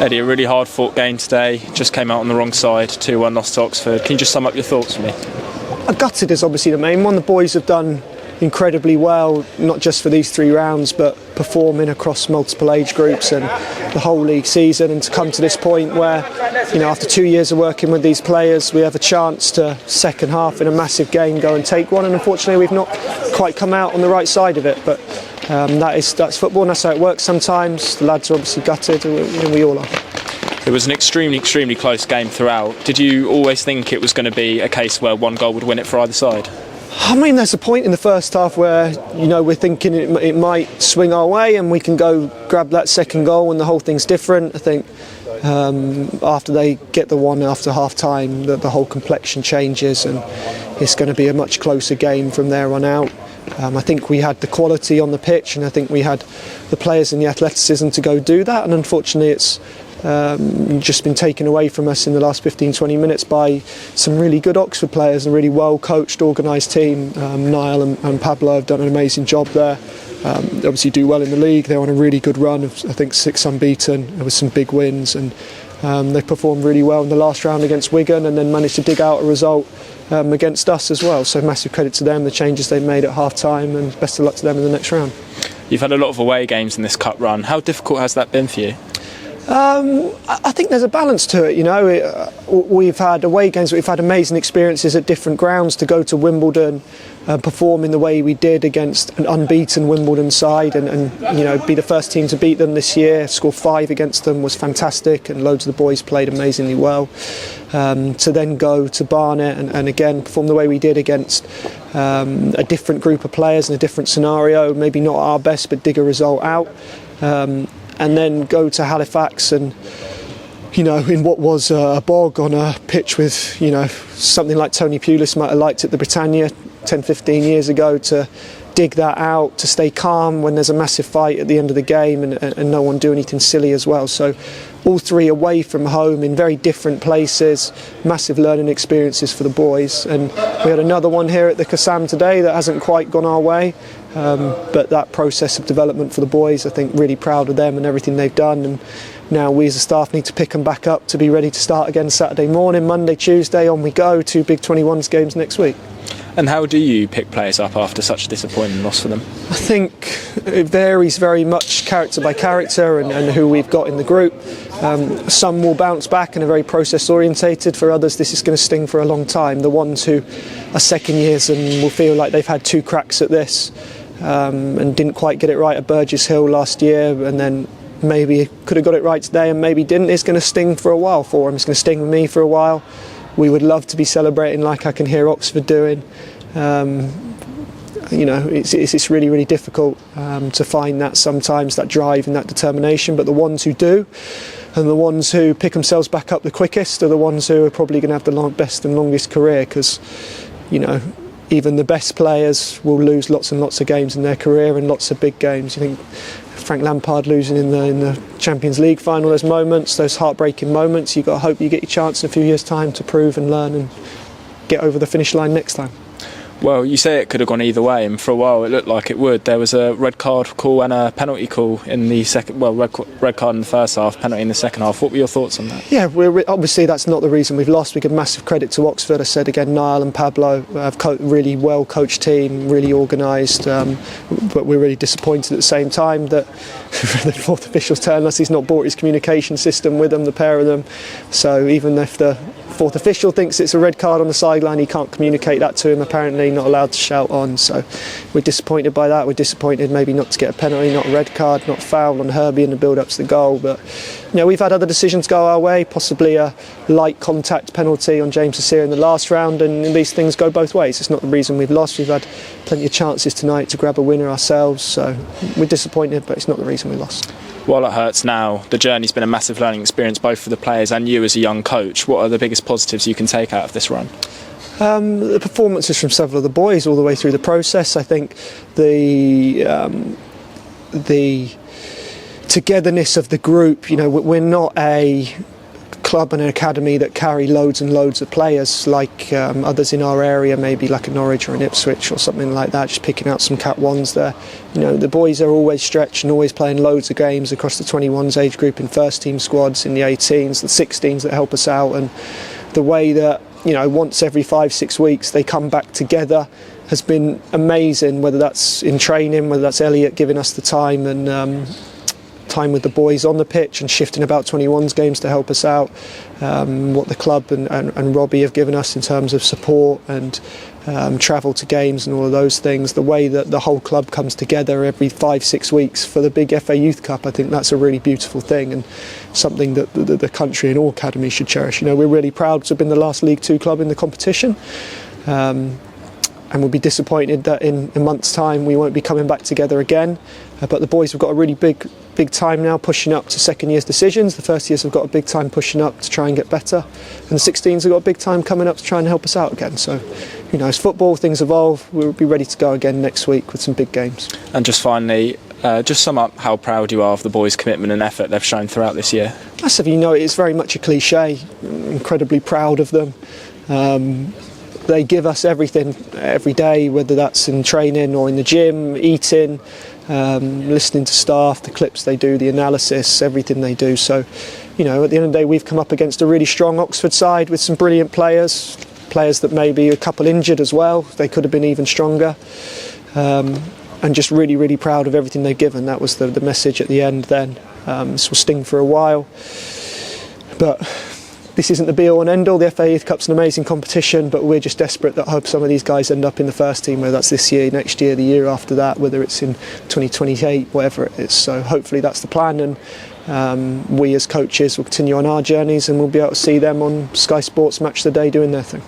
Eddie, a really hard fought game today, just came out on the wrong side, 2-1 loss to Oxford. Can you just sum up your thoughts for me? Gutted is obviously the main one. The boys have done incredibly well, not just for these 3 rounds, but performing across multiple age groups and the whole league season, and to come to this point where, after 2 years of working with these players, we have a chance to, second half in a massive game, go and take one, and unfortunately we've not quite come out on the right side of it, but that's football, and that's how it works sometimes. The lads are obviously gutted, and we all are. It was an extremely close game throughout. Did you always think it was going to be a case where one goal would win it for either side? I mean, there's a point in the first half where, we're thinking it might swing our way and we can go grab that second goal and the whole thing's different. I think after they get the one after half time, the whole complexion changes and it's going to be a much closer game from there on out. I think we had the quality on the pitch and I think we had the players and the athleticism to go do that, and unfortunately it's just been taken away from us in the last 15-20 minutes by some really good Oxford players, and a really well coached, organised team. Niall and Pablo have done an amazing job there. They obviously do well in the league. They're on a really good run of, I think, 6 unbeaten with some big wins, and they performed really well in the last round against Wigan and then managed to dig out a result against us as well. So massive credit to them, the changes they made at half time, and best of luck to them in the next round. You've had a lot of away games in this cup run. How difficult has that been for you? I think there's a balance to it. We've had away games, we've had amazing experiences at different grounds. To go to Wimbledon, perform in the way we did against an unbeaten Wimbledon side, and be the first team to beat them this year, score 5 against them was fantastic, and loads of the boys played amazingly well. To then go to Barnet and again perform the way we did against a different group of players in a different scenario, maybe not our best, but dig a result out. And then go to Halifax and, in what was a bog on a pitch with, something like Tony Pulis might have liked at the Britannia 10-15 years ago, to dig that out, to stay calm when there's a massive fight at the end of the game and no one do anything silly as well. So all 3 away from home in very different places, massive learning experiences for the boys. And we had another one here at the Kassam today that hasn't quite gone our way. But that process of development for the boys, I think, really proud of them and everything they've done, and now we as a staff need to pick them back up to be ready to start again Saturday morning, Monday, Tuesday, on we go, 2 big 21s games next week. And how do you pick players up after such a disappointing loss for them? I think it varies very much character by character and who we've got in the group. Some will bounce back and are very process orientated. For others, this is going to sting for a long time. The ones who are second years and will feel like they've had 2 cracks at this, and didn't quite get it right at Burgess Hill last year, and then maybe could have got it right today and maybe didn't. It's going to sting for a while for them. It's going to sting with me for a while. We would love to be celebrating like I can hear Oxford doing. It's really difficult to find that sometimes, that drive and that determination, but the ones who do and the ones who pick themselves back up the quickest are the ones who are probably going to have the best and longest career, because even the best players will lose lots and lots of games in their career, and lots of big games. You think Frank Lampard losing in the Champions League final, those moments, those heartbreaking moments, you've got to hope you get your chance in a few years' time to prove and learn and get over the finish line next time. Well, you say it could have gone either way, and for a while it looked like it would. There was a red card call and a penalty call in the second. Well, red card in the first half, penalty in the second half. What were your thoughts on that? Yeah, obviously that's not the reason we've lost. We give massive credit to Oxford. I said again, Niall and Pablo have really well coached team, really organised. But we're really disappointed at the same time that the 4th official's telling us he's not brought his communication system with them, the pair of them. So even if the 4th official thinks it's a red card on the sideline, he can't communicate that to him, apparently, not allowed to shout on. So we're disappointed by that. We're disappointed maybe not to get a penalty, not a red card, not foul on Herbie in the build up to the goal. But we've had other decisions go our way, possibly a light contact penalty on James Asir in the last round, and these things go both ways. It's not the reason we've lost. We've had plenty of chances tonight to grab a winner ourselves, so we're disappointed, but it's not the reason we lost. While it hurts now, the journey's been a massive learning experience both for the players and you as a young coach. What are the biggest positives you can take out of this run? The performances from several of the boys all the way through the process. I think the togetherness of the group. We're not a club and an academy that carry loads and loads of players, like others in our area, maybe like a Norwich or an Ipswich or something like that, just picking out some Cat 1s there. You know, the boys are always stretched and always playing loads of games across the 21s age group, in first team squads, in the 18s, the 16s that help us out, and the way that, you know, once every 5-6 weeks they come back together has been amazing, whether that's in training, whether that's Elliot giving us the time and time with the boys on the pitch and shifting about 21s games to help us out, what the club and Robbie have given us in terms of support and travel to games and all of those things, the way that the whole club comes together every 5-6 weeks for the big FA Youth Cup. I think that's a really beautiful thing and something that the country and all academies should cherish. You know, we're really proud to have been the last League Two club in the competition, and we'll be disappointed that in a month's time we won't be coming back together again, but the boys have got a really big time now, pushing up to second year's decisions. The first years have got a big time pushing up to try and get better, and the 16s have got a big time coming up to try and help us out again. So, you know, as football, things evolve. We'll be ready to go again next week with some big games. And just finally, just sum up how proud you are of the boys' commitment and effort they've shown throughout this year. Massive, you know, it's very much a cliche. I'm incredibly proud of them. They give us everything every day, whether that's in training or in the gym, eating, listening to staff, the clips they do, the analysis, everything they do. So, you know, at the end of the day, we've come up against a really strong Oxford side with some brilliant players that maybe a couple injured as well. They could have been even stronger. And just really, really proud of everything they've given. That was the message at the end then. This will sting for a while. But this isn't the be-all and end-all. The FA Youth Cup's an amazing competition, but we're just desperate that I hope some of these guys end up in the first team, whether that's this year, next year, the year after that, whether it's in 2028, whatever it is. So hopefully that's the plan, and we as coaches will continue on our journeys and we'll be able to see them on Sky Sports Match of the Day doing their thing.